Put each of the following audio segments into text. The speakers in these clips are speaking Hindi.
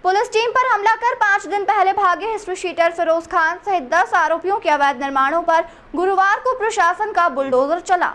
पुलिस टीम पर हमला कर 5 दिन पहले भागे हिस्ट्री शीटर फिरोज खान सहित 10 आरोपियों के अवैध निर्माणों पर गुरुवार को प्रशासन का बुलडोजर चला।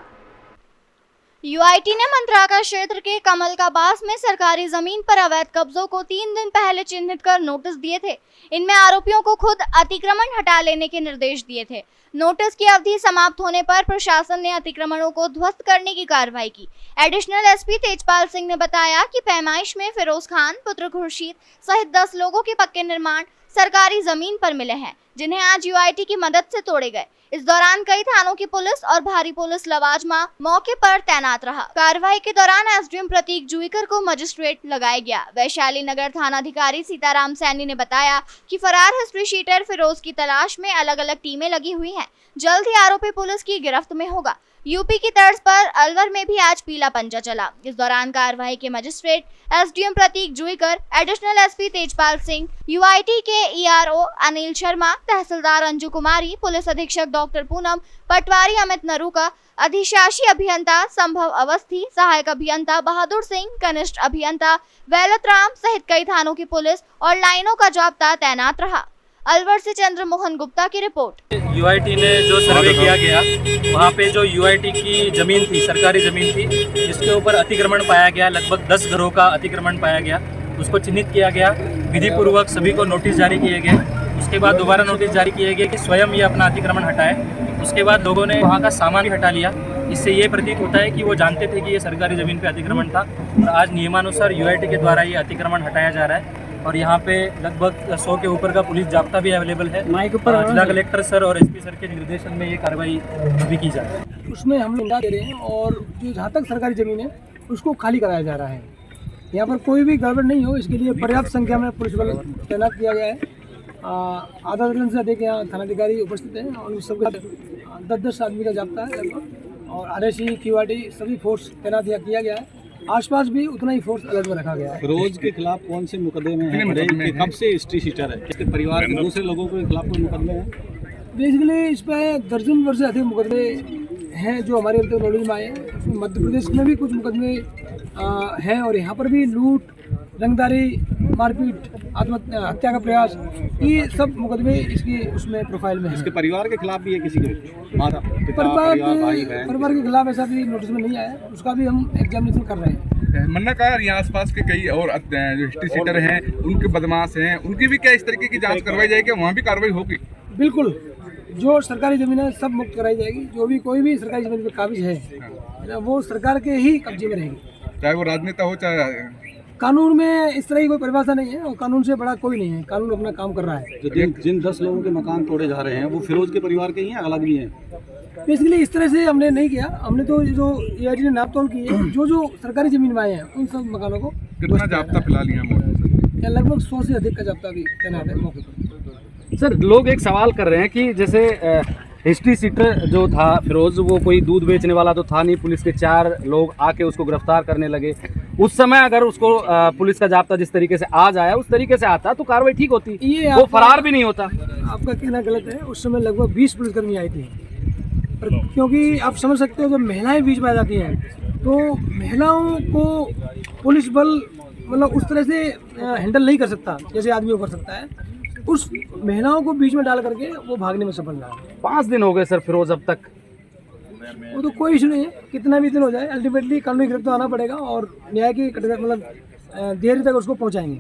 यूआईटी ने मंत्राका क्षेत्र के कमल का बास में सरकारी जमीन पर अवैध कब्जों को 3 दिन पहले चिन्हित कर नोटिस दिए थे। इनमें आरोपियों को खुद अतिक्रमण हटा लेने के निर्देश दिए थे। नोटिस की अवधि समाप्त होने पर प्रशासन ने अतिक्रमणों को ध्वस्त करने की कार्रवाई की। एडिशनल एसपी तेजपाल सिंह ने बताया कि पैमाइश में फिरोज खान पुत्र खुर्शीद सहित 10 लोगों के पक्के निर्माण सरकारी जमीन पर मिले हैं, जिन्हें आज यूआईटी की मदद से तोड़े गए। इस दौरान कई थानों की पुलिस और भारी पुलिस लवाजमा मौके पर तैनात रहा। कार्रवाई के दौरान एसडीएम प्रतीक जुईकर को मजिस्ट्रेट लगाया गया। वैशाली नगर थानाधिकारी सीताराम सैनी ने बताया कि फरार हिस्ट्री शीटर फिरोज की तलाश में अलग अलग टीमें लगी हुई हैं। जल्द ही आरोपी पुलिस की गिरफ्त में होगा। यूपी की तर्ज पर अलवर में भी आज पीला पंजा चला। इस दौरान कार्रवाई के magistrate SDM Prateek Juikar, additional SP Tejpal Singh, UIT के ईआरओ अनिल शर्मा, तहसीलदार अंजू कुमारी, पुलिस अधीक्षक डॉक्टर पूनम पटवारी, अमित नरूका, अधिशासी अभियंता संभव अवस्थी, सहायक अभियंता बहादुर सिंह, कनिष्ठ अभियंता वैलत राम सहित कई थानों की पुलिस और लाइनों का जाब्ता तैनात रहा। अलवर से चंद्रमोहन गुप्ता की रिपोर्ट। यूआईटी ने जो सर्वे किया गया, वहाँ पे जो यूआईटी की जमीन थी, सरकारी जमीन थी, जिसके ऊपर अतिक्रमण पाया गया, लगभग 10 घरों का अतिक्रमण पाया गया, उसको चिन्हित किया गया। विधि पूर्वक सभी को नोटिस जारी किए गए। उसके बाद दोबारा नोटिस जारी किए गए कि स्वयं ये अपना अतिक्रमण हटाए। उसके बाद लोगों ने वहाँ का सामान भी हटा लिया। इससे ये प्रतीत होता है कि वो जानते थे कि ये सरकारी ज़मीन पे अतिक्रमण था और आज नियमानुसार यूआईटी के द्वारा ये अतिक्रमण हटाया जा रहा है। और यहाँ पे लगभग 100 के ऊपर का पुलिस जाब्ता भी अवेलेबल है। जिला कलेक्टर सर और एसपी सर के निर्देशन में ये कार्रवाई अभी की जा रही है। उसमें हम लोग दे रहे हैं और जो जहाँ तक सरकारी ज़मीन है उसको खाली कराया जा रहा है। यहाँ पर कोई भी गड़बड़ नहीं हो, इसके लिए पर्याप्त संख्या में पुलिस बल तैनात किया गया है। आधा दर्जन से अधिक यहाँ थानाधिकारी उपस्थित हैं और उन सबके 10-10 आदमी का जाब्ता है लगभग, और आरएसी क्यूआरटी सभी फोर्स तैनात किया गया है। आसपास भी उतना ही फोर्स अलग में रखा गया है। फिरोज के खिलाफ कौन से मुकदमे हैं? कब से हिस्ट्री शीटर है? इसके परिवार के दूसरे लोगों के खिलाफ कोई मुकदमे हैं? बेसिकली इस पर दर्जन वर्ष से अधिक मुकदमे हैं जो हमारे अब तक नॉलेज में आए हैं। मध्य प्रदेश में भी कुछ मुकदमे हैं और यहाँ पर भी लूट, रंगदारी, मारपीट, आत्महत्या का प्रयास, ये सब मुकदमे इसकी उसमें प्रोफाइल में है। इसके परिवार के खिलाफ भी है? किसी के परिवार के खिलाफ ऐसा भी नोटिस में नहीं आया, उसका भी हम एग्जामिनेशन कर रहे हैं। मन्ना कहा यहाँ आसपास के कई और जो हिस्ट्री शीटर हैं, उनके बदमाश हैं, उनकी भी क्या इस तरीके की जांच करवाई जाएगी? वहाँ भी कार्रवाई होगी? बिल्कुल, जो सरकारी जमीन है सब मुक्त कराई जाएगी। जो भी कोई भी सरकारी जमीन पर काबिज है वो सरकार के ही कब्जे में रहेगी, चाहे वो राजनेता हो चाहे। कानून में इस तरह की कोई परिभाषा नहीं है और कानून से बड़ा कोई नहीं है। कानून अपना काम कर रहा है। जो जिन 10 लोगों के मकान तोड़े जा रहे हैं वो फिरोज के परिवार के ही हैं, अलग भी हैं? बेसिकली इस तरह से हमने नहीं किया। हमने तो जो ईआईटी ने नापतोल की है, जो सरकारी जमीन में आए हैं उन सब मकानों को कितना जाब्ता फिलहाल यहाँ? लगभग 100 से अधिक का जाब्ता भी तैनात है मौके पर। सर, लोग एक सवाल कर रहे हैं कि जैसे हिस्ट्री सीटर जो था फिरोज, वो कोई दूध बेचने वाला तो था नहीं। पुलिस के 4 लोग आके उसको गिरफ्तार करने लगे। उस समय अगर उसको पुलिस का जाब्ता जिस तरीके से आज आया उस तरीके से आता तो कार्रवाई ठीक होती, वो फरार भी नहीं होता। आपका कहना गलत है। उस समय लगभग 20 पुलिसकर्मी आए थे, क्योंकि आप समझ सकते हो जब महिलाएं बीच में आ जाती हैं तो महिलाओं को पुलिस बल मतलब उस तरह से हैंडल नहीं कर सकता जैसे आदमी को कर सकता है। उस महिलाओं को बीच में डाल करके वो भागने में सफल रहा। 5 दिन हो गए सर फिरोज अब तक। वो तो कोई इशू नहीं है, कितना भी दिन हो जाए अल्टीमेटली कानूनी गिरफ्तार आना पड़ेगा और न्याय की मतलब देर तक उसको पहुंचाएंगे।